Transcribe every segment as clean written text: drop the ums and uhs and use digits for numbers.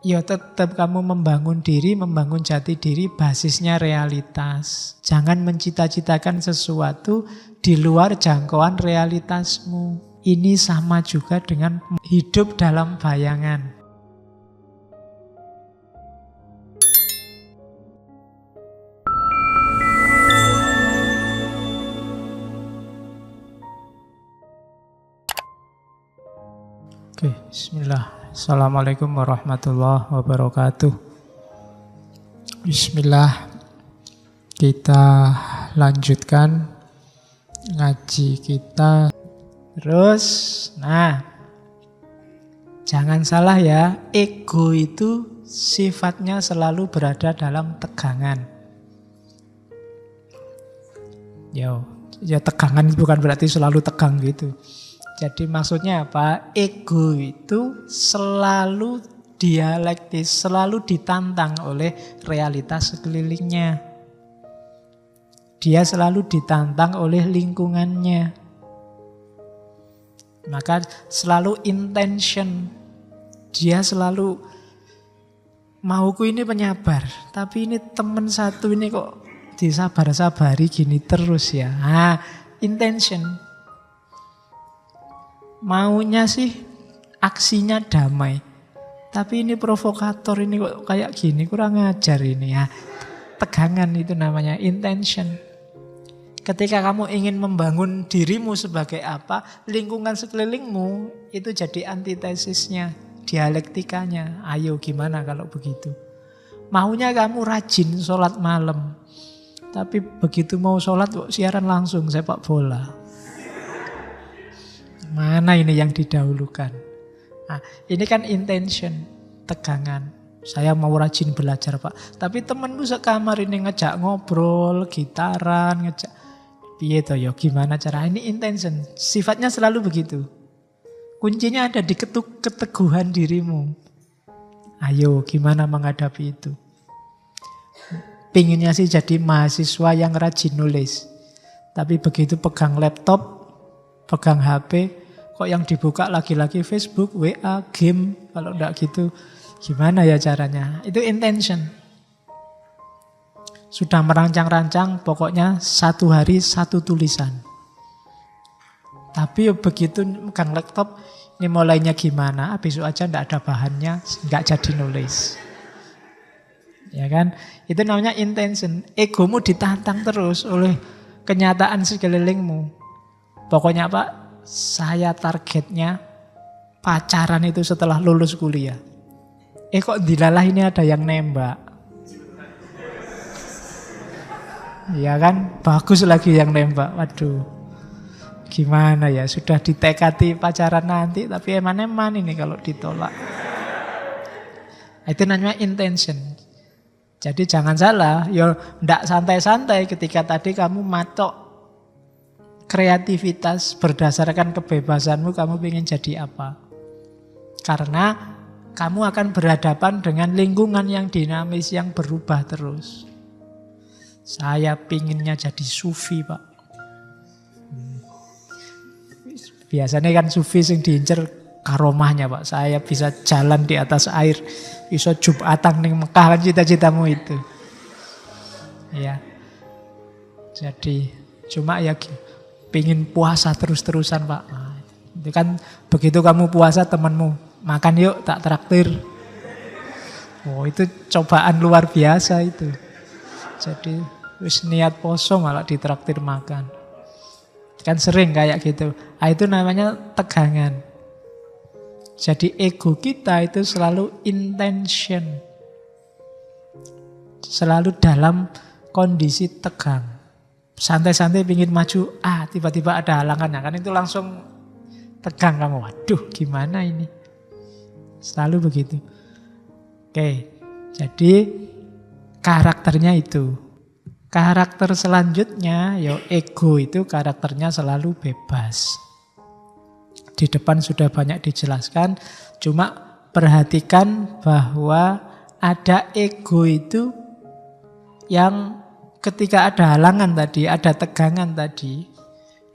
Ya tetap kamu membangun diri, membangun jati diri basisnya realitas. Jangan mencita-citakan sesuatu di luar jangkauan realitasmu. Ini sama juga dengan hidup dalam bayangan. Oke, bismillah. Assalamualaikum warahmatullahi wabarakatuh. Bismillah. Kita lanjutkan ngaji kita. Terus, jangan salah ya, ego itu sifatnya selalu berada dalam tegangan. Ya tegangan bukan berarti selalu tegang gitu. Jadi maksudnya apa? Ego itu selalu dialektis, selalu ditantang oleh realitas sekelilingnya. Dia selalu ditantang oleh lingkungannya. Maka selalu intention. Dia selalu, mauku ini penyabar, tapi ini teman satu ini kok disabar-sabari gini terus ya. Intention. Maunya sih aksinya damai, tapi ini provokator, ini kok kayak gini, kurang ajar ini ya. Tegangan itu namanya intention. Ketika kamu ingin membangun dirimu sebagai apa, lingkungan sekelilingmu itu jadi antitesisnya, dialektikanya. Ayo gimana kalau begitu? Maunya kamu rajin sholat malam, tapi begitu mau sholat kok siaran langsung sepak bola. Mana ini yang didahulukan? Ini kan intention, tegangan. Saya mau rajin belajar Pak, tapi temanmu sekamar ini ngejak ngobrol, gitaran, ngejak. Piye toh ya, gimana cara? Ini intention, sifatnya selalu begitu. Kuncinya ada di keteguhan dirimu. Ayo, gimana menghadapi itu? Pinginnya sih jadi mahasiswa yang rajin nulis, tapi begitu pegang laptop, pegang HP, kok yang dibuka lagi-lagi Facebook, WA, game. Kalau enggak gitu, gimana ya caranya? Itu intention. Sudah merancang-rancang, pokoknya satu hari satu tulisan. Tapi begitu megang laptop, ini mulainya gimana? Besok aja enggak ada bahannya, enggak jadi nulis. Ya kan? Itu namanya intention. Egomu ditantang terus oleh kenyataan sekelilingmu. Pokoknya Pak, saya targetnya pacaran itu setelah lulus kuliah. Kok dilalah ini ada yang nembak. Ya kan, bagus lagi yang nembak. Waduh, gimana ya, sudah ditekati pacaran nanti, tapi eman-eman ini kalau ditolak. Itu namanya intention. Jadi jangan salah, ya ndak santai-santai ketika tadi kamu matok kreativitas berdasarkan kebebasanmu, kamu ingin jadi apa. Karena kamu akan berhadapan dengan lingkungan yang dinamis, yang berubah terus. Saya pinginnya jadi sufi Pak. Biasanya kan sufi yang diincer karomahnya Pak. Saya bisa jalan di atas air, bisa Jumatan ning Mekah, kan cita-citamu itu. Ya. Jadi cuma ya pingin puasa terus-terusan Pak. Itu kan begitu kamu puasa temanmu makan yuk tak traktir. Oh itu cobaan luar biasa itu. Jadi wis niat poso malah ditraktir makan. Kan sering kayak gitu. Itu namanya tegangan. Jadi ego kita itu selalu intention. Selalu dalam kondisi tegang. Santai-santai pingin maju, tiba-tiba ada halangannya. Kan itu langsung tegang kamu. Waduh gimana ini. Selalu begitu. Oke, jadi karakternya itu. Karakter selanjutnya, ego itu karakternya selalu bebas. Di depan sudah banyak dijelaskan, cuma perhatikan bahwa ada ego itu yang ketika ada halangan tadi, ada tegangan tadi,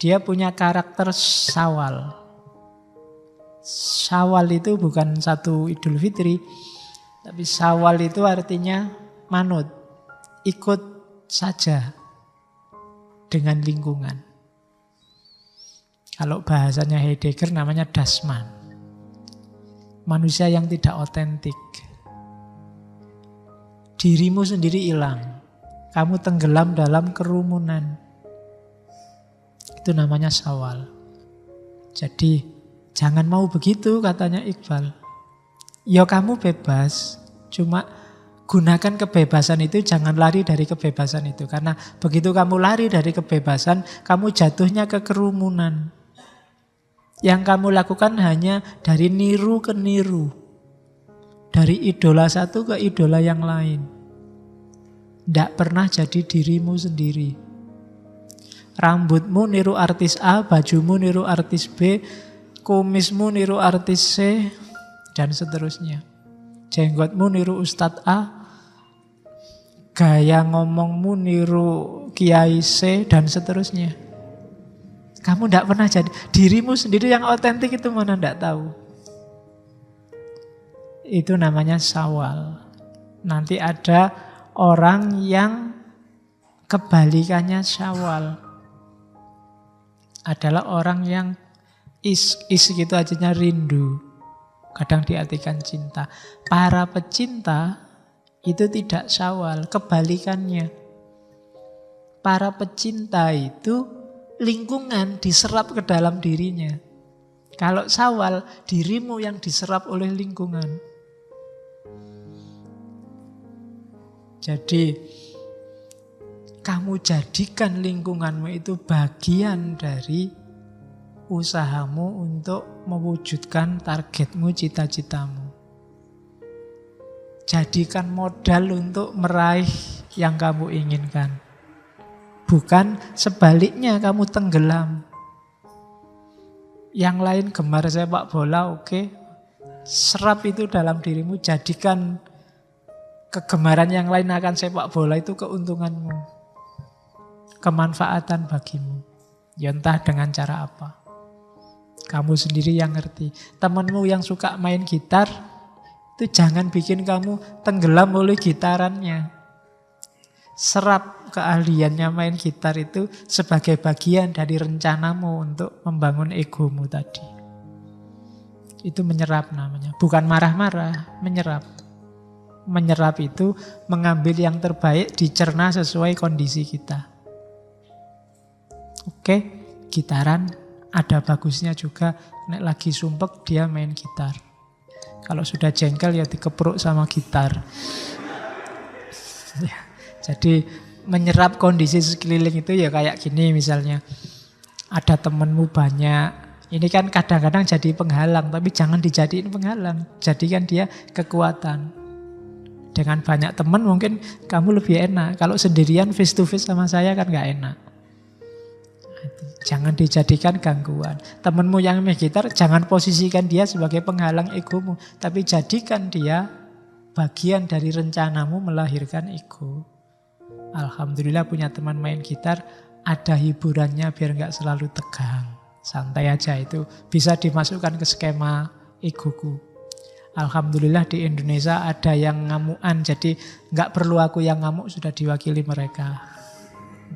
dia punya karakter syawal. Syawal itu bukan satu Idul Fitri, Tapi Syawal itu artinya manut, ikut saja dengan lingkungan. Kalau bahasanya Heidegger namanya Dasman. Manusia yang tidak otentik. Dirimu sendiri hilang. Kamu tenggelam dalam kerumunan. Itu namanya Syawal. Jadi jangan mau begitu katanya Iqbal. Ya kamu bebas, cuma gunakan kebebasan itu, jangan lari dari kebebasan itu. Karena begitu kamu lari dari kebebasan, kamu jatuhnya ke kerumunan. Yang kamu lakukan hanya dari niru ke niru. Dari idola satu ke idola yang lain. Tidak pernah jadi dirimu sendiri. Rambutmu niru artis A, bajumu niru artis B, kumismu niru artis C, dan seterusnya. Jenggotmu niru Ustadz A, gaya ngomongmu niru Kiai C, dan seterusnya. Kamu tidak pernah jadi dirimu sendiri yang otentik, itu mana tidak tahu. Itu namanya Syawal. Nanti ada orang yang kebalikannya Syawal. Adalah orang yang is gitu aja rindu. Kadang diartikan cinta. Para pecinta itu tidak Syawal, kebalikannya. Para pecinta itu lingkungan diserap ke dalam dirinya. Kalau Syawal, dirimu yang diserap oleh lingkungan. Jadi kamu jadikan lingkunganmu itu bagian dari usahamu untuk mewujudkan targetmu, cita-citamu. Jadikan modal untuk meraih yang kamu inginkan. Bukan sebaliknya kamu tenggelam. Yang lain gemar sepak bola, oke. Serap itu dalam dirimu, jadikan kegemaran yang lain akan sepak bola itu keuntunganmu. Kemanfaatan bagimu. Ya entah dengan cara apa. Kamu sendiri yang ngerti. Temanmu yang suka main gitar, itu jangan bikin kamu tenggelam oleh gitarannya. Serap keahliannya main gitar itu sebagai bagian dari rencanamu untuk membangun egomu tadi. Itu menyerap namanya. Bukan marah-marah, menyerap. Menyerap itu mengambil yang terbaik, dicerna sesuai kondisi kita. Oke, gitaran ada bagusnya juga. Nek lagi sumpek dia main gitar. Kalau sudah jengkel ya dikepruk sama gitar. Ya, jadi menyerap kondisi sekeliling itu ya kayak gini misalnya. Ada temenmu banyak. Ini kan kadang-kadang jadi penghalang, tapi jangan dijadiin penghalang. Jadikan dia kekuatan. Dengan banyak teman mungkin kamu lebih enak. Kalau sendirian face to face sama saya kan gak enak. Jangan dijadikan gangguan. Temanmu yang main gitar, jangan posisikan dia sebagai penghalang egomu. Tapi jadikan dia bagian dari rencanamu melahirkan ego. Alhamdulillah punya teman main gitar, ada hiburannya biar gak selalu tegang. Santai aja, itu bisa dimasukkan ke skema egoku. Alhamdulillah di Indonesia ada yang ngamuan, jadi gak perlu aku yang ngamuk, sudah diwakili mereka.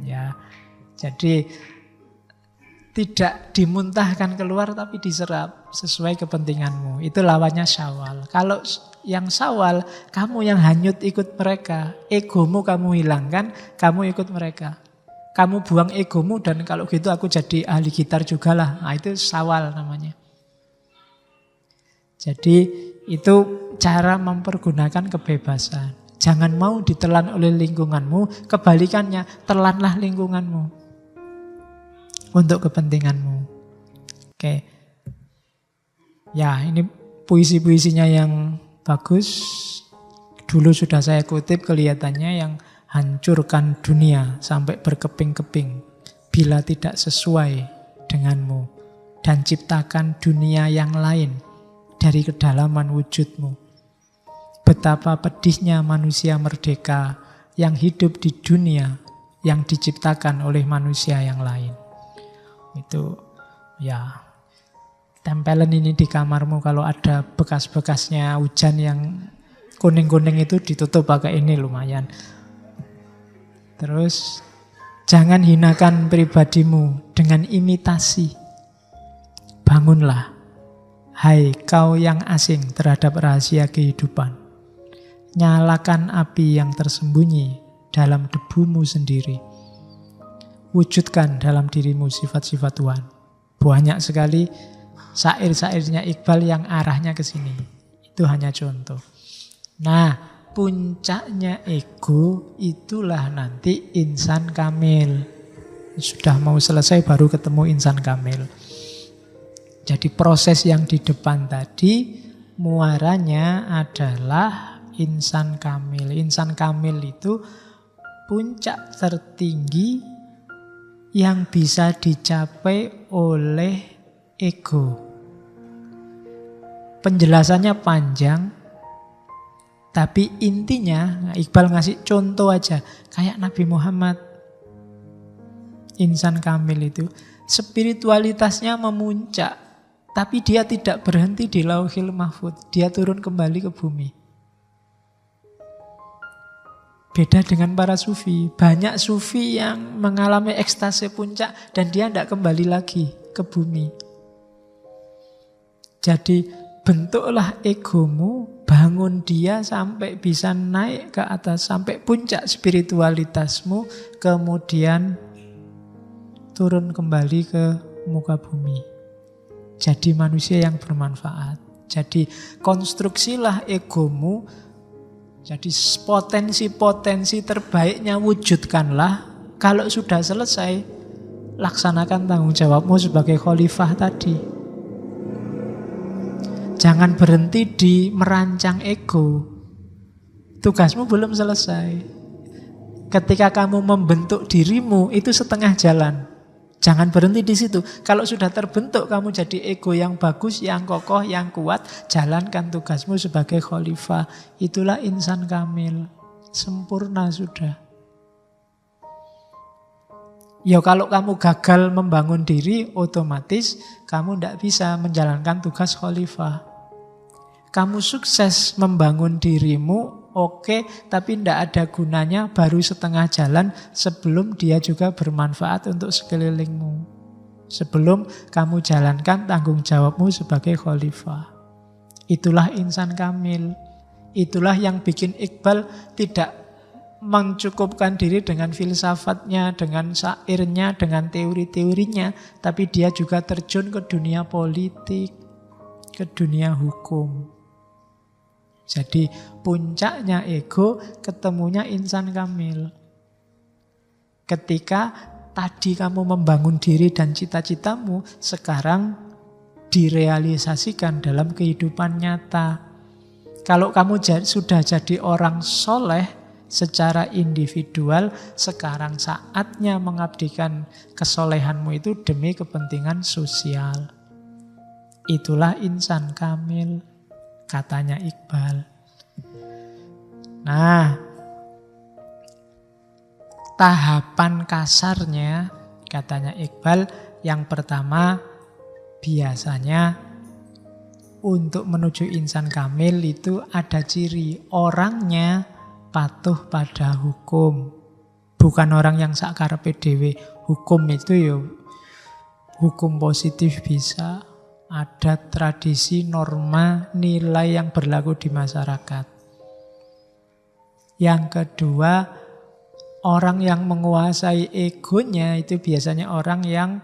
Ya, jadi tidak dimuntahkan keluar tapi diserap sesuai kepentinganmu. Itu lawannya Syawal. Kalau yang Syawal, kamu yang hanyut ikut mereka. Egomu kamu hilangkan, kamu ikut mereka. Kamu buang egomu dan kalau gitu aku jadi ahli gitar juga lah. Nah, itu Syawal namanya. Jadi itu cara mempergunakan kebebasan. Jangan mau ditelan oleh lingkunganmu, kebalikannya, telanlah lingkunganmu. Untuk kepentinganmu. Oke. Ya, ini puisi-puisinya yang bagus. Dulu sudah saya kutip, kelihatannya yang hancurkan dunia sampai berkeping-keping bila tidak sesuai denganmu. Dan ciptakan dunia yang lain dari kedalaman wujudmu. Betapa pedihnya manusia merdeka yang hidup di dunia yang diciptakan oleh manusia yang lain. Itu ya, tempelin ini di kamarmu kalau ada bekas-bekasnya hujan yang kuning-kuning itu ditutup pakai ini lumayan. Terus jangan hinakan pribadimu dengan imitasi. Bangunlah, hai kau yang asing terhadap rahasia kehidupan. Nyalakan api yang tersembunyi dalam debumu sendiri. Wujudkan dalam dirimu sifat-sifat Tuhan. Banyak sekali syair-syairnya Iqbal yang arahnya ke sini. Itu hanya contoh. Nah, puncaknya ego itulah nanti insan kamil. Sudah mau selesai baru ketemu insan kamil. Jadi proses yang di depan tadi muaranya adalah insan kamil. Insan kamil itu puncak tertinggi yang bisa dicapai oleh ego. Penjelasannya panjang, tapi intinya Iqbal ngasih contoh aja. Kayak Nabi Muhammad, insan kamil itu spiritualitasnya memuncak, tapi dia tidak berhenti di Lauhil Mahfudz. Dia turun kembali ke bumi. Beda dengan para sufi. Banyak sufi yang mengalami ekstase puncak dan dia tidak kembali lagi ke bumi. Jadi bentuklah egomu, bangun dia sampai bisa naik ke atas, sampai puncak spiritualitasmu, kemudian turun kembali ke muka bumi. Jadi manusia yang bermanfaat. Jadi konstruksilah egomu. Jadi potensi-potensi terbaiknya wujudkanlah. Kalau sudah selesai, laksanakan tanggung jawabmu sebagai khalifah tadi. Jangan berhenti di merancang ego. Tugasmu belum selesai. Ketika kamu membentuk dirimu, itu setengah jalan. Jangan berhenti di situ. Kalau sudah terbentuk kamu jadi ego yang bagus, yang kokoh, yang kuat, jalankan tugasmu sebagai khalifah. Itulah insan kamil. Sempurna sudah. Ya kalau kamu gagal membangun diri, otomatis kamu tidak bisa menjalankan tugas khalifah. Kamu sukses membangun dirimu, oke, tapi tidak ada gunanya, baru setengah jalan sebelum dia juga bermanfaat untuk sekelilingmu. Sebelum kamu jalankan tanggung jawabmu sebagai khalifah. Itulah insan kamil. Itulah yang bikin Iqbal tidak mencukupkan diri dengan filsafatnya, dengan syairnya, dengan teori-teorinya, tapi dia juga terjun ke dunia politik, ke dunia hukum. Jadi puncaknya ego, ketemunya insan kamil. Ketika tadi kamu membangun diri dan cita-citamu, sekarang direalisasikan dalam kehidupan nyata. Kalau kamu sudah jadi orang soleh secara individual, sekarang saatnya mengabdikan kesolehanmu itu demi kepentingan sosial. Itulah insan kamil, katanya Iqbal. Nah, tahapan kasarnya, katanya Iqbal, yang pertama biasanya untuk menuju insan kamil itu ada ciri orangnya patuh pada hukum. Bukan orang yang sakarepe dhewe. Hukum itu ya hukum positif bisa. Ada tradisi, norma, nilai yang berlaku di masyarakat. Yang kedua, orang yang menguasai egonya itu biasanya orang yang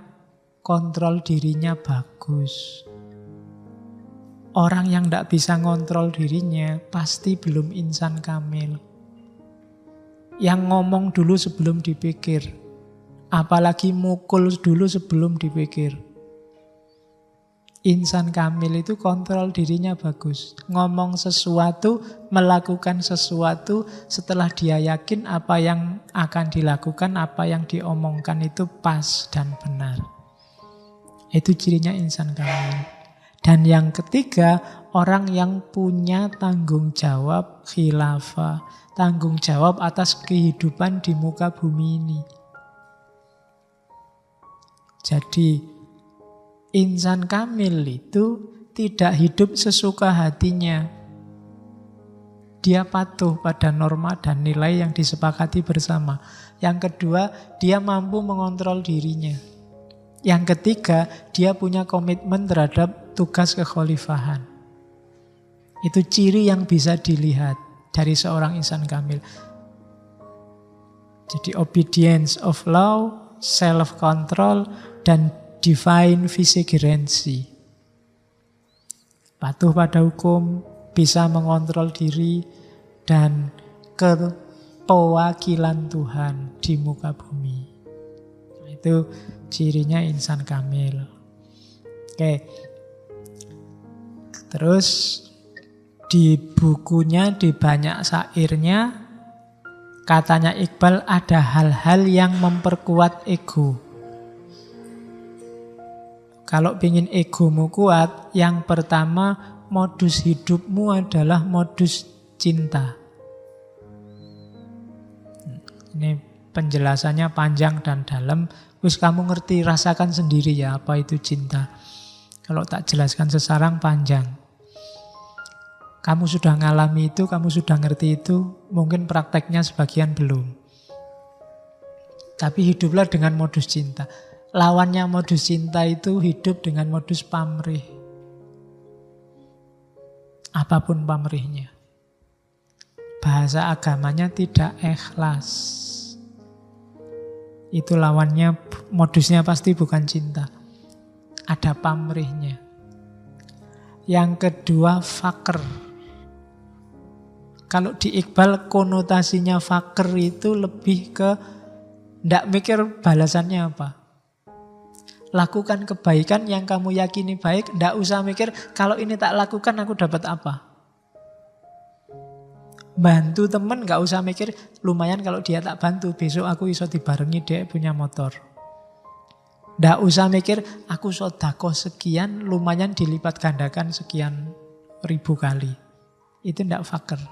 kontrol dirinya bagus. Orang yang tidak bisa ngontrol dirinya pasti belum insan kamil. Yang ngomong dulu sebelum dipikir. Apalagi mukul dulu sebelum dipikir. Insan kamil itu kontrol dirinya bagus. Ngomong sesuatu, melakukan sesuatu, setelah dia yakin apa yang akan dilakukan, apa yang diomongkan itu pas dan benar. Itu cirinya insan kamil. Dan yang ketiga, orang yang punya tanggung jawab khilafah. Tanggung jawab atas kehidupan di muka bumi ini. Jadi insan kamil itu tidak hidup sesuka hatinya. dia patuh pada norma dan nilai yang disepakati bersama. Yang kedua, dia mampu mengontrol dirinya. Yang ketiga, dia punya komitmen terhadap tugas kekhalifahan. Itu ciri yang bisa dilihat dari seorang insan kamil. Jadi obedience of law, self-control, dan divine vigilancy. Patuh pada hukum, bisa mengontrol diri, dan kepewakilan Tuhan di muka bumi. Itu cirinya insan kamil. Oke. Terus di bukunya, di banyak syairnya, katanya Iqbal ada hal-hal yang memperkuat ego. Kalau ingin egomu kuat, yang pertama modus hidupmu adalah modus cinta. Ini penjelasannya panjang dan dalam. Wis kamu ngerti, rasakan sendiri ya apa itu cinta. Kalau tak jelaskan sesarang panjang. Kamu sudah ngalami itu, kamu sudah ngerti itu, mungkin prakteknya sebagian belum. Tapi hiduplah dengan modus cinta. Lawannya modus cinta itu hidup dengan modus pamrih. Apapun pamrihnya. Bahasa agamanya tidak ikhlas. Itu lawannya, modusnya pasti bukan cinta. Ada pamrihnya. Yang kedua, fakir. Kalau di Iqbal konotasinya fakir itu lebih ke ndak mikir balasannya apa. Lakukan kebaikan yang kamu yakini baik, ndak usah mikir kalau ini tak lakukan aku dapat apa. Bantu temen nggak usah mikir lumayan kalau dia tak bantu besok aku iso dibarengi dia punya motor. Ndak usah mikir aku sedekah sekian lumayan dilipat gandakan sekian ribu kali. Itu ndak fakir.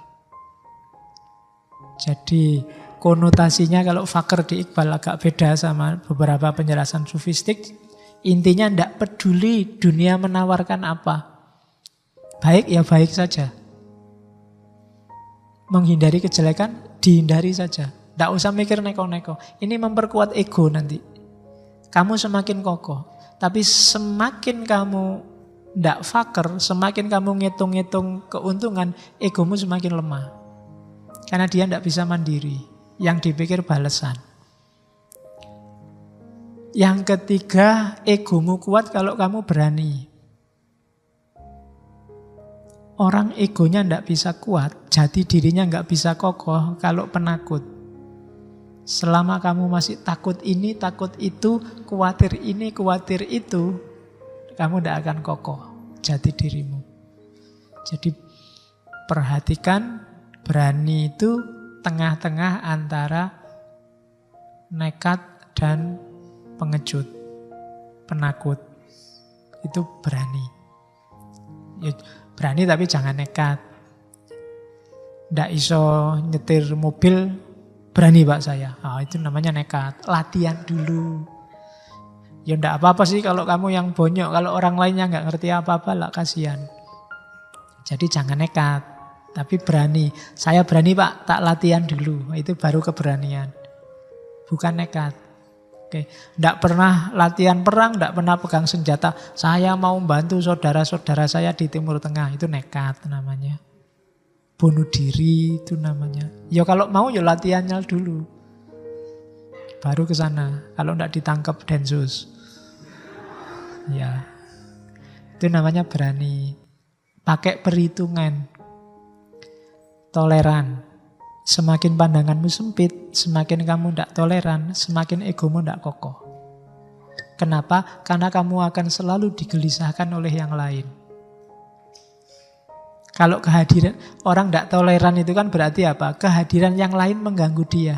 Jadi konotasinya kalau fakir di Iqbal agak beda sama beberapa penjelasan sufistik. Intinya ndak peduli dunia menawarkan apa. Baik ya baik saja. Menghindari kejelekan, dihindari saja. Ndak usah mikir neko-neko. Ini memperkuat ego nanti. Kamu semakin kokoh. Tapi semakin kamu ndak fakir, semakin kamu ngitung-ngitung keuntungan, egomu semakin lemah. Karena dia ndak bisa mandiri. Yang dipikir balasan. Yang ketiga, egomu kuat kalau kamu berani. Orang egonya ndak bisa kuat, jati dirinya nggak bisa kokoh kalau penakut. Selama kamu masih takut ini, takut itu, khawatir ini, khawatir itu, kamu ndak akan kokoh jati dirimu. Jadi perhatikan, berani itu tengah-tengah antara nekat dan pengecut, penakut. Itu berani. Ya, berani tapi jangan nekat. Ndak iso nyetir mobil, berani pak saya. Itu namanya nekat. Latihan dulu. Ya ndak apa-apa sih kalau kamu yang bonyok. Kalau orang lainnya nggak ngerti apa-apa lah kasihan. Jadi jangan nekat, tapi berani. Saya berani pak, tak latihan dulu. Itu baru keberanian. Bukan nekat. Oke, ndak pernah latihan perang, ndak pernah pegang senjata. Saya mau membantu saudara-saudara saya di Timur Tengah. Itu nekat namanya. Bunuh diri itu namanya. Ya kalau mau ya latihannya dulu. Baru ke sana. Kalau ndak ditangkap Densus. Ya. Itu namanya berani. Pakai perhitungan. Toleran. Semakin pandanganmu sempit, semakin kamu tidak toleran, semakin egomu tidak kokoh. Kenapa? Karena kamu akan selalu digelisahkan oleh yang lain. Kalau kehadiran, orang tidak toleran itu kan berarti apa? Kehadiran yang lain mengganggu dia.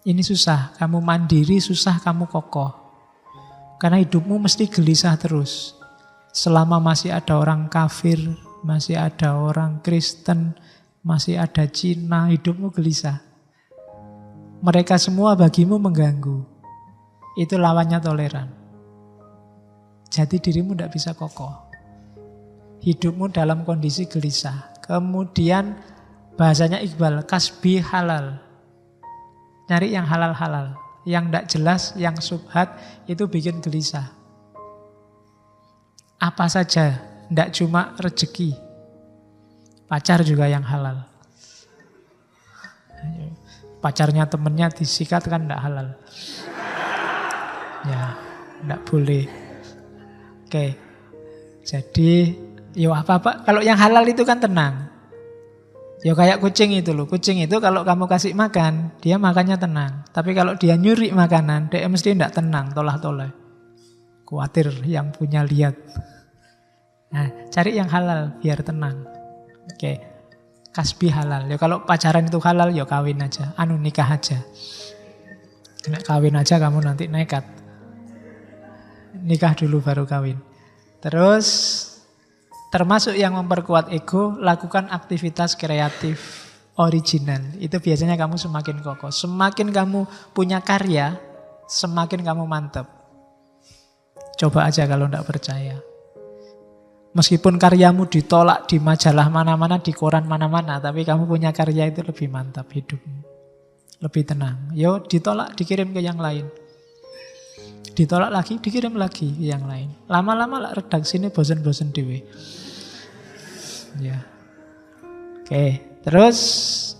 Ini susah, kamu mandiri, susah kamu kokoh. Karena hidupmu mesti gelisah terus. Selama masih ada orang kafir, masih ada orang Kristen, masih ada Cina, hidupmu gelisah. Mereka semua bagimu mengganggu. Itu lawannya toleran. Jadi dirimu tidak bisa kokoh. Hidupmu dalam kondisi gelisah. Kemudian bahasanya Iqbal, kasbi halal. Nyari yang halal-halal. Yang tidak jelas, yang subhat, itu bikin gelisah. Apa saja, tidak cuma rezeki. Pacar juga yang halal. Pacarnya temennya disikat kan tidak halal. Ya, tidak boleh. Oke, jadi yo apa-apa. Kalau yang halal itu kan tenang. Ya kayak kucing itu loh. Kucing itu kalau kamu kasih makan, dia makannya tenang. Tapi kalau dia nyuri makanan, dia mesti tidak tenang, tolah-tolah. Khawatir yang punya lihat. Nah, cari yang halal biar tenang. Oke, kasbi halal. Ya kalau pacaran itu halal, ya kawin aja. Nikah aja. Nek kawin aja kamu nanti nekat. Nikah dulu baru kawin. Terus termasuk yang memperkuat ego, lakukan aktivitas kreatif original. Itu biasanya kamu semakin kokoh. Semakin kamu punya karya, semakin kamu mantap. Coba aja kalau tidak percaya. Meskipun karyamu ditolak di majalah mana-mana, di koran mana-mana, tapi kamu punya karya itu lebih mantap hidupmu. Lebih tenang. Yo ditolak, dikirim ke yang lain. Ditolak lagi, dikirim lagi ke yang lain. Lama-lama lah redaksi ini bosen-bosen dewe. Ya. Oke, terus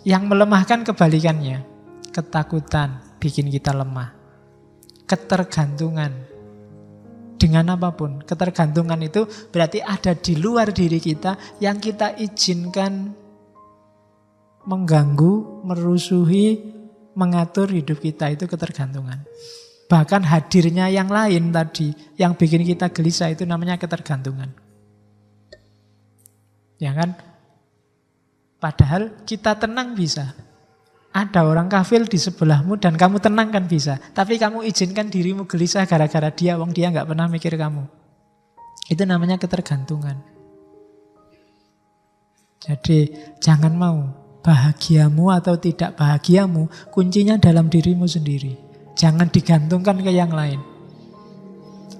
yang melemahkan kebalikannya. Ketakutan bikin kita lemah. Ketergantungan dengan apapun. Ketergantungan itu berarti ada di luar diri kita yang kita izinkan mengganggu, merusuhi, mengatur hidup kita. Itu ketergantungan. Bahkan hadirnya yang lain tadi, yang bikin kita gelisah itu namanya ketergantungan. Ya kan? Padahal kita tenang bisa. Ada orang kafir di sebelahmu dan kamu tenang kan bisa. Tapi kamu izinkan dirimu gelisah gara-gara dia, wong dia nggak pernah mikir kamu. Itu namanya ketergantungan. Jadi jangan mau bahagiamu atau tidak bahagiamu, kuncinya dalam dirimu sendiri. Jangan digantungkan ke yang lain.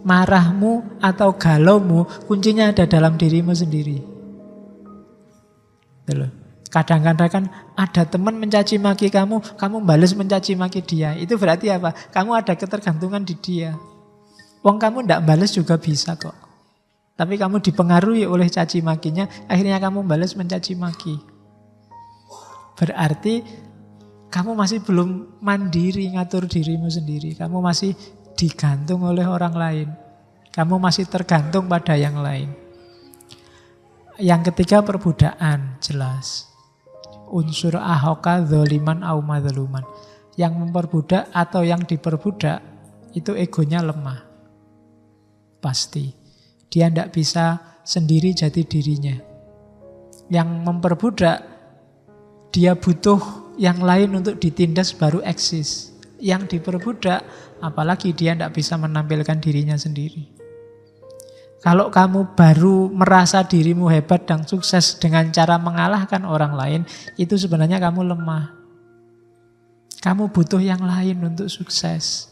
Marahmu atau galaumu, kuncinya ada dalam dirimu sendiri. Kadang-kadang kan ada teman mencaci maki kamu, kamu balas mencaci maki dia. Itu berarti apa? Kamu ada ketergantungan di dia. Wong kamu ndak balas juga bisa kok. Tapi kamu dipengaruhi oleh caci makinya, akhirnya kamu balas mencaci maki. Berarti kamu masih belum mandiri ngatur dirimu sendiri. Kamu masih digantung oleh orang lain. Kamu masih tergantung pada yang lain. Yang ketiga perbudakan, jelas. Unsur ahoka dzaliman au madzaluman. Yang memperbudak atau yang diperbudak itu egonya lemah. Pasti. Dia tidak bisa sendiri jadi dirinya. Yang memperbudak, dia butuh yang lain untuk ditindas baru eksis. Yang diperbudak, apalagi dia tidak bisa menampilkan dirinya sendiri. Kalau kamu baru merasa dirimu hebat dan sukses dengan cara mengalahkan orang lain, itu sebenarnya kamu lemah. Kamu butuh yang lain untuk sukses.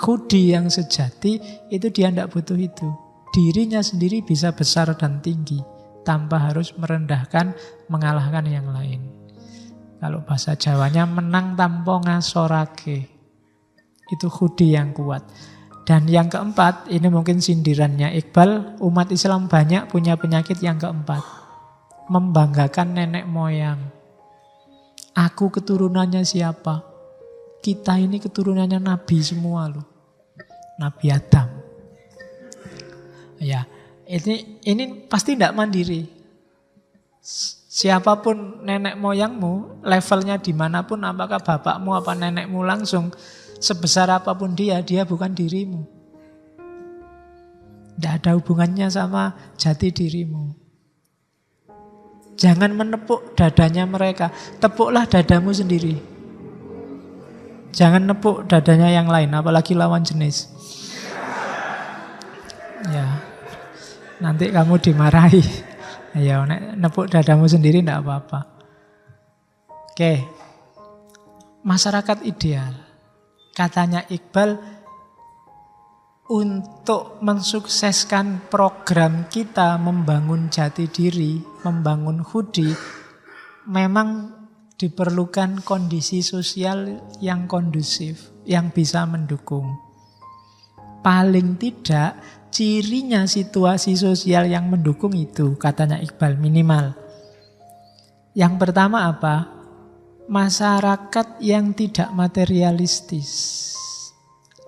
Khudi yang sejati, itu dia tidak butuh itu. Dirinya sendiri bisa besar dan tinggi, tanpa harus merendahkan, mengalahkan yang lain. Kalau bahasa Jawanya menang tanpa ngasorake. Itu khudi yang kuat. Dan yang keempat, ini mungkin sindirannya Iqbal, umat Islam banyak punya penyakit yang keempat. Membanggakan nenek moyang. Aku keturunannya siapa? Kita ini keturunannya Nabi semua loh. Nabi Adam. Ya, ini pasti tidak mandiri. Siapapun nenek moyangmu, levelnya dimanapun, apakah bapakmu apa nenekmu langsung, sebesar apapun dia bukan dirimu. Tidak ada hubungannya sama jati dirimu. Jangan menepuk dadanya mereka, tepuklah dadamu sendiri. Jangan nepuk dadanya yang lain, apalagi lawan jenis. Ya, nanti kamu dimarahi. Ya, nepuk dadamu sendiri tidak apa-apa. Oke, masyarakat ideal. Katanya Iqbal, untuk mensukseskan program kita membangun jati diri, membangun hudi, memang diperlukan kondisi sosial yang kondusif, yang bisa mendukung. Paling tidak, cirinya situasi sosial yang mendukung itu, katanya Iqbal, minimal. Yang pertama apa? Masyarakat yang tidak materialistis.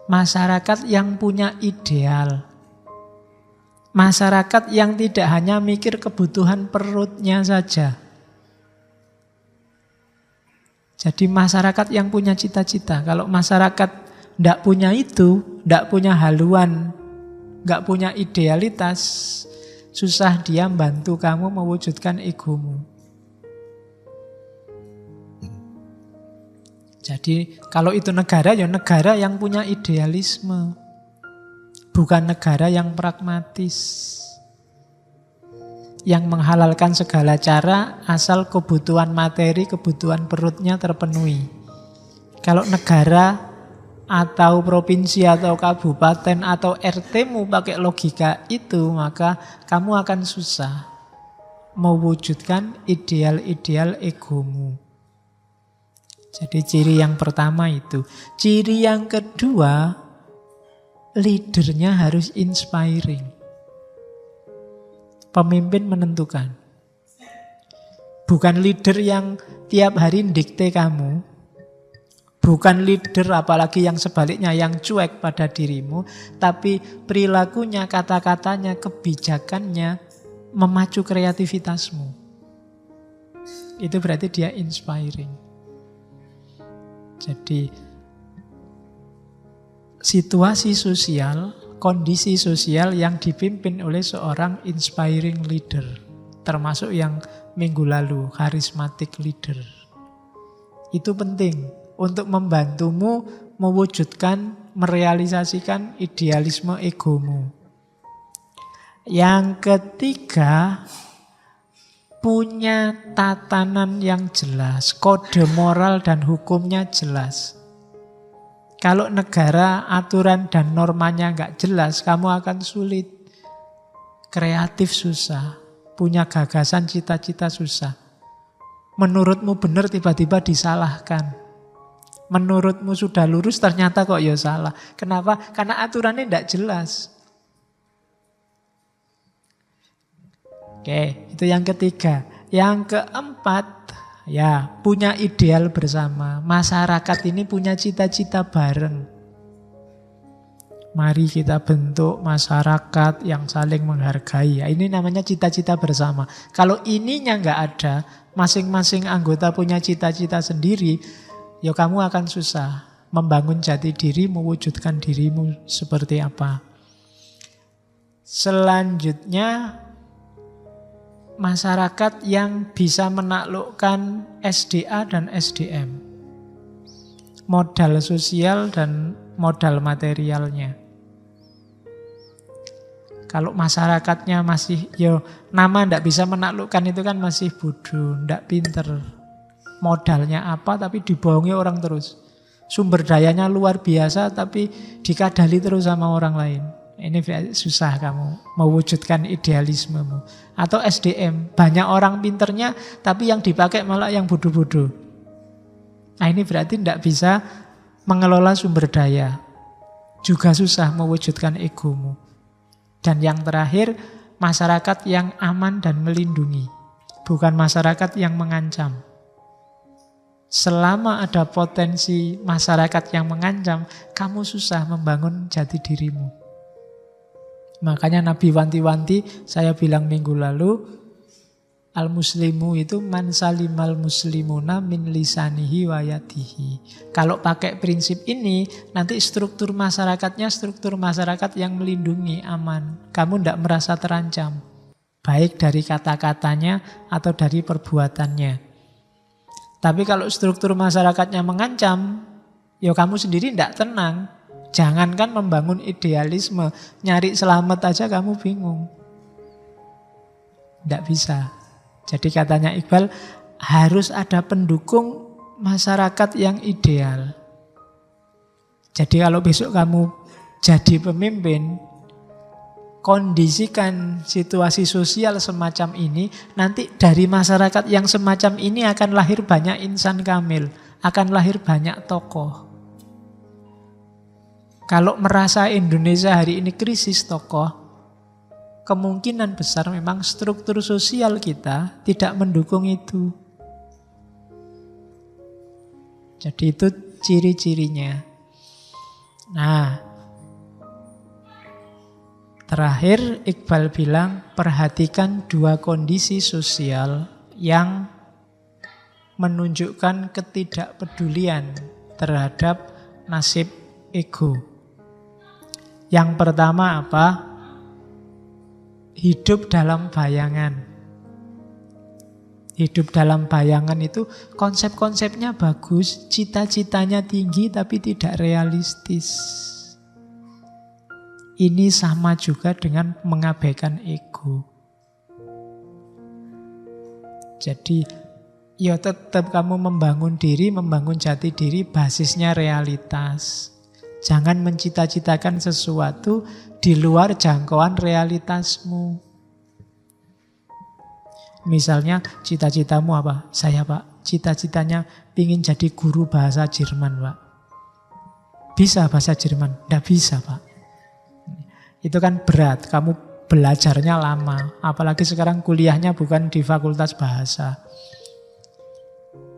Masyarakat yang punya ideal. Masyarakat yang tidak hanya mikir kebutuhan perutnya saja. Jadi masyarakat yang punya cita-cita. Kalau masyarakat tidak punya itu, tidak punya haluan, tidak punya idealitas, susah dia membantu kamu mewujudkan egomu. Jadi kalau itu negara, ya negara yang punya idealisme. Bukan negara yang pragmatis. Yang menghalalkan segala cara asal kebutuhan materi, kebutuhan perutnya terpenuhi. Kalau negara atau provinsi atau kabupaten atau RT-mu pakai logika itu, maka kamu akan susah mewujudkan ideal-ideal egomu. Jadi ciri yang pertama itu. Ciri yang kedua, leadernya harus inspiring. Pemimpin menentukan. Bukan leader yang tiap hari dikte kamu. Bukan leader apalagi yang sebaliknya, yang cuek pada dirimu. Tapi perilakunya, kata-katanya, kebijakannya memacu kreativitasmu. Itu berarti dia inspiring. Jadi situasi sosial, kondisi sosial yang dipimpin oleh seorang inspiring leader. Termasuk yang minggu lalu, charismatic leader. Itu penting untuk membantumu mewujudkan, merealisasikan idealisme egomu. Yang ketiga, punya tatanan yang jelas, kode moral dan hukumnya jelas. Kalau negara, aturan dan normanya nggak jelas, kamu akan sulit. Kreatif susah, punya gagasan, cita-cita susah. Menurutmu benar tiba-tiba disalahkan. Menurutmu sudah lurus ternyata kok ya salah. Kenapa? Karena aturannya nggak jelas. Oke, itu yang ketiga. Yang keempat, ya punya ideal bersama. Masyarakat ini punya cita-cita bareng. Mari kita bentuk masyarakat yang saling menghargai. Ya, ini namanya cita-cita bersama. Kalau ininya nggak ada, masing-masing anggota punya cita-cita sendiri, ya kamu akan susah membangun jati diri, mewujudkan dirimu seperti apa. Selanjutnya, masyarakat yang bisa menaklukkan SDA dan SDM. Modal sosial dan modal materialnya. Kalau masyarakatnya masih, nama ndak bisa menaklukkan itu kan masih bodoh, ndak pinter. Modalnya apa tapi dibohongi orang terus. Sumber dayanya luar biasa tapi dikadali terus sama orang lain. Ini susah kamu mewujudkan idealismemu. Atau SDM, banyak orang pinternya tapi yang dipakai malah yang bodoh-bodoh. Nah ini berarti tidak bisa mengelola sumber daya. Juga susah mewujudkan egomu. Dan yang terakhir, masyarakat yang aman dan melindungi. Bukan masyarakat yang mengancam. Selama ada potensi masyarakat yang mengancam, kamu susah membangun jati dirimu. Makanya Nabi wanti-wanti, saya bilang minggu lalu, al-muslimu itu man salimal muslimuna min lisanihi wa yadihi. Kalau pakai prinsip ini, nanti struktur masyarakatnya struktur masyarakat yang melindungi, aman. Kamu tidak merasa terancam, baik dari kata-katanya atau dari perbuatannya. Tapi kalau struktur masyarakatnya mengancam, ya kamu sendiri tidak tenang. Jangankan membangun idealisme, nyari selamat aja kamu bingung. Tidak bisa. Jadi katanya Iqbal, harus ada pendukung masyarakat yang ideal. Jadi kalau besok kamu jadi pemimpin, kondisikan situasi sosial semacam ini, nanti dari masyarakat yang semacam ini akan lahir banyak insan kamil, akan lahir banyak tokoh. Kalau merasa Indonesia hari ini krisis tokoh, kemungkinan besar memang struktur sosial kita tidak mendukung itu. Jadi itu ciri-cirinya. Nah, terakhir Iqbal bilang, perhatikan dua kondisi sosial yang menunjukkan ketidakpedulian terhadap nasib ego. Yang pertama apa? Hidup dalam bayangan. Hidup dalam bayangan itu konsep-konsepnya bagus, cita-citanya tinggi tapi tidak realistis. Ini sama juga dengan mengabaikan ego. Jadi, ya tetap kamu membangun diri, membangun jati diri, basisnya realitas. Jangan mencita-citakan sesuatu di luar jangkauan realitasmu. Misalnya cita-citamu apa? Saya Pak, cita-citanya ingin jadi guru bahasa Jerman Pak. Bisa bahasa Jerman? Tidak bisa Pak. Itu kan berat, kamu belajarnya lama. Apalagi sekarang kuliahnya bukan di fakultas bahasa.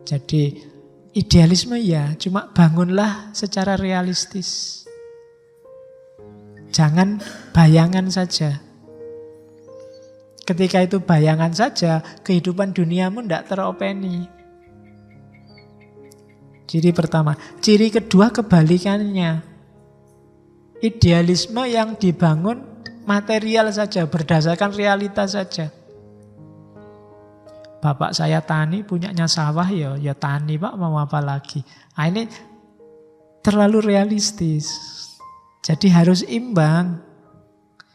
Jadi idealisme ya, cuma bangunlah secara realistis. Jangan bayangan saja. Ketika itu bayangan saja, kehidupan duniamu tidak teropeni. Ciri pertama. Ciri kedua kebalikannya. Idealisme yang dibangun material saja, berdasarkan realitas saja. Bapak saya tani, punyanya sawah, ya tani Pak, mau apa lagi. Nah, ini terlalu realistis. Jadi harus imbang.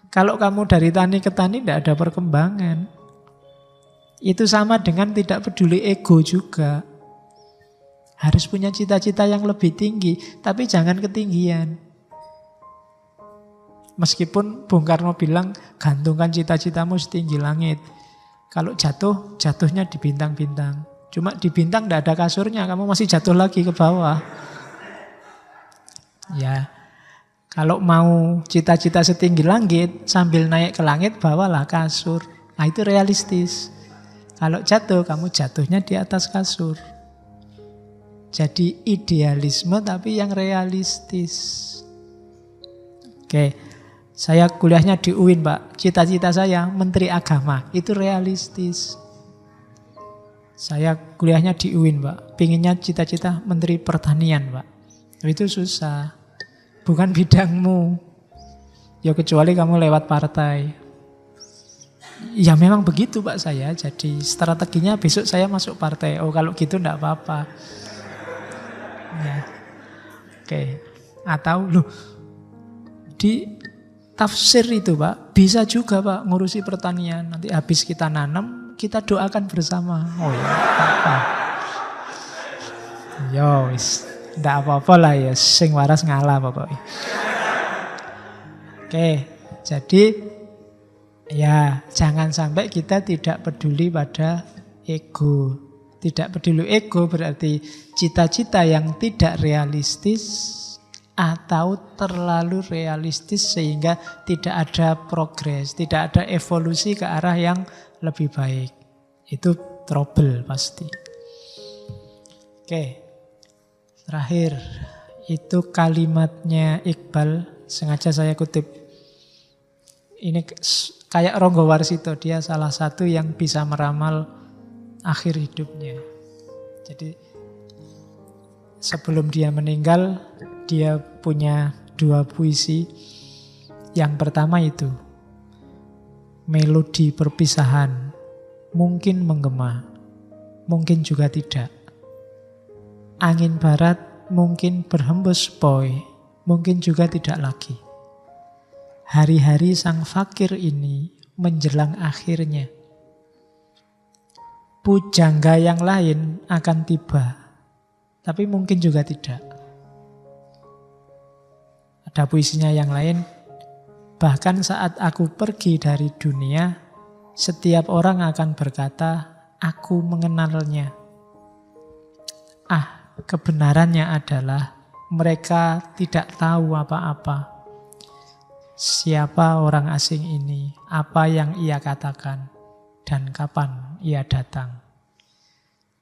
Kalau kamu dari tani ke tani tidak ada perkembangan. Itu sama dengan tidak peduli ego juga. Harus punya cita-cita yang lebih tinggi, tapi jangan ketinggian. Meskipun Bung Karno bilang, gantungkan cita-citamu setinggi langit. Kalau jatuh, jatuhnya di bintang-bintang. Cuma di bintang tidak ada kasurnya, kamu masih jatuh lagi ke bawah. Ya, kalau mau cita-cita setinggi langit, sambil naik ke langit, bawalah kasur. Nah itu realistis. Kalau jatuh, kamu jatuhnya di atas kasur. Jadi idealisme tapi yang realistis. Oke, saya kuliahnya di UIN Pak. Cita-cita saya Menteri Agama, itu realistis. Saya kuliahnya di UIN Pak. Pinginnya cita-cita Menteri Pertanian Pak. Itu susah. Bukan bidangmu. Ya kecuali kamu lewat partai. Ya memang begitu Pak saya. Jadi strateginya besok saya masuk partai. Oh kalau gitu enggak apa-apa. Ya. Oke. Atau loh, di tafsir itu Pak, bisa juga Pak ngurusi pertanian. Nanti habis kita nanam, kita doakan bersama. Oh ya, apa? Yo, ndak apa-apa lah ya, sing waras ngalah pokoknya. Oke, jadi ya jangan sampai kita tidak peduli pada ego. Tidak peduli ego berarti cita-cita yang tidak realistis atau terlalu realistis sehingga tidak ada progres, tidak ada evolusi ke arah yang lebih baik. Itu trouble pasti. Oke. Terakhir, itu kalimatnya Iqbal, sengaja saya kutip. Ini kayak Ronggo Warsito, dia salah satu yang bisa meramal akhir hidupnya. Jadi sebelum dia meninggal, dia punya 2 puisi. Yang pertama itu, melodi perpisahan, mungkin menggema, mungkin juga tidak. Angin barat mungkin berhembus poi, mungkin juga tidak lagi. Hari-hari sang fakir ini menjelang akhirnya. Pujangga yang lain akan tiba, tapi mungkin juga tidak. Ada puisinya yang lain. Bahkan saat aku pergi dari dunia, setiap orang akan berkata, aku mengenalnya. Kebenarannya adalah mereka tidak tahu apa-apa. Siapa orang asing ini, apa yang ia katakan, dan kapan ia datang.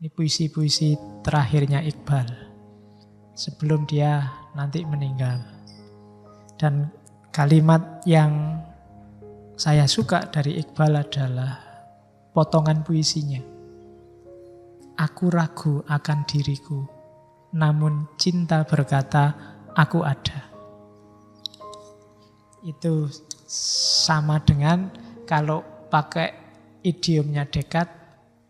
Ini puisi-puisi terakhirnya Iqbal sebelum dia nanti meninggal. Dan kalimat yang saya suka dari Iqbal adalah potongan puisinya. Aku ragu akan diriku, namun cinta berkata, aku ada. Itu sama dengan kalau pakai idiomnya Descartes,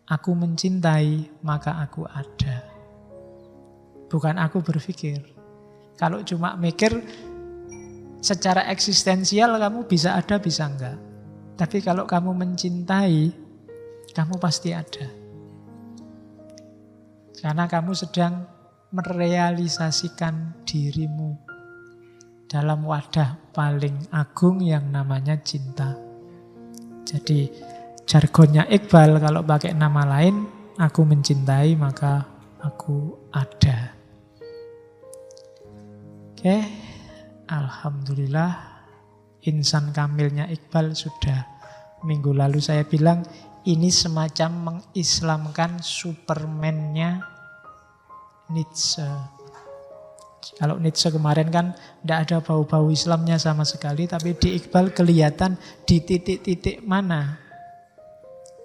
aku mencintai maka aku ada. Bukan aku berpikir. Kalau cuma mikir, secara eksistensial kamu bisa ada, bisa enggak. Tapi kalau kamu mencintai, kamu pasti ada. Karena kamu sedang merealisasikan dirimu dalam wadah paling agung yang namanya cinta. Jadi jargonnya Iqbal kalau pakai nama lain, aku mencintai maka aku ada. Oke, alhamdulillah insan kamilnya Iqbal sudah. Minggu lalu saya bilang ini semacam mengislamkan Superman-nya Nietzsche. Kalau Nietzsche kemarin kan tidak ada bau-bau Islamnya sama sekali, tapi di Iqbal kelihatan di titik-titik mana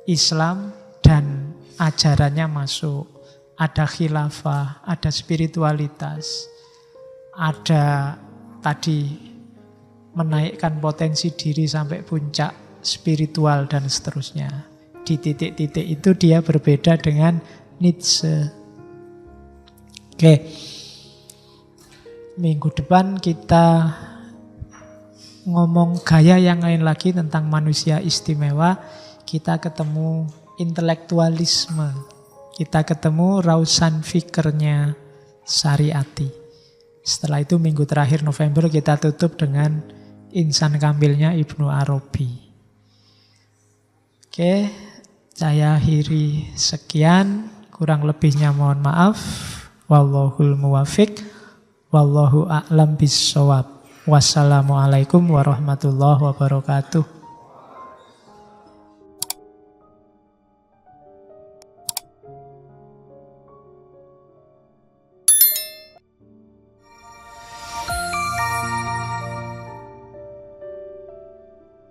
Islam dan ajarannya masuk. Ada khilafah, ada spiritualitas, ada tadi menaikkan potensi diri sampai puncak spiritual dan seterusnya. Di titik-titik itu dia berbeda dengan Nietzsche. Oke, minggu depan kita ngomong gaya yang lain lagi tentang manusia istimewa. Kita ketemu intelektualisme, kita ketemu rausan fikirnya Syariati. Setelah itu minggu terakhir November kita tutup dengan insan kamilnya Ibnu Arabi. Oke, saya akhiri sekian, kurang lebihnya mohon maaf. Wallahul muwafiq, wallahu a'lam bissawab. Wassalamualaikum warahmatullahi wabarakatuh.